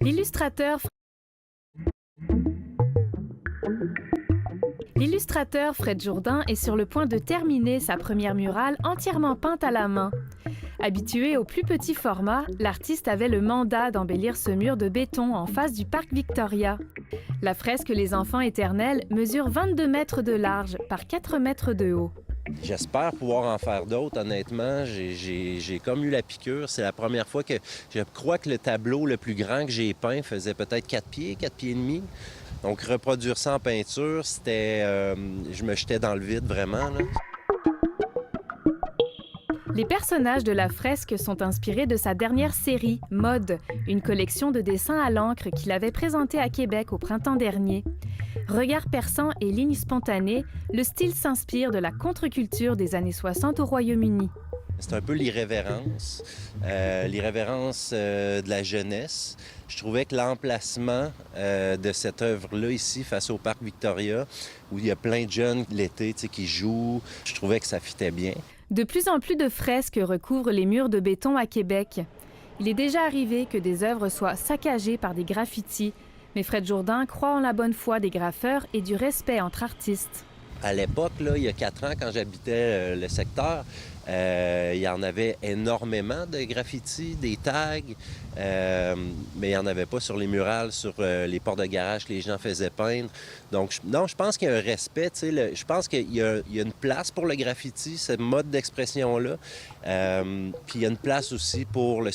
L'illustrateur L'illustrateur Fred Jourdain est sur le point de terminer sa première murale entièrement peinte à la main. Habitué au plus petit format, l'artiste avait le mandat d'embellir ce mur de béton en face du parc Victoria. La fresque Les Enfants éternels mesure 22 mètres de large par 4 mètres de haut. J'espère pouvoir en faire d'autres, honnêtement. J'ai comme eu la piqûre. C'est la première fois que je crois que le tableau le plus grand que j'ai peint faisait peut-être 4 pieds et demi. Donc reproduire ça en peinture, c'était... je me jetais dans le vide vraiment, là. Les personnages de la fresque sont inspirés de sa dernière série, Mode, une collection de dessins à l'encre qu'il avait présentée à Québec au printemps dernier. Regard perçant et lignes spontanées, le style s'inspire de la contre-culture des années 60 au Royaume-Uni. C'est un peu l'irrévérence de la jeunesse. Je trouvais que l'emplacement de cette œuvre-là ici, face au parc Victoria, où il y a plein de jeunes l'été qui jouent, je trouvais que ça fitait bien. De plus en plus de fresques recouvrent les murs de béton à Québec. Il est déjà arrivé que des œuvres soient saccagées par des graffitis, mais Fred Jourdain croit en la bonne foi des graffeurs et du respect entre artistes. À l'époque, là, il y a 4 ans, quand j'habitais le secteur, il y en avait énormément de graffitis, des tags, mais il n'y en avait pas sur les murales, sur les portes de garage que les gens faisaient peindre. Donc, non, je pense qu'il y a un respect. Je pense qu'il y a une place pour le graffiti, ce mode d'expression-là. Puis il y a une place aussi pour le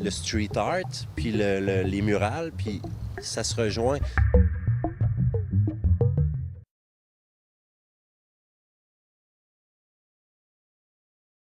street art, puis les murales, puis ça se rejoint.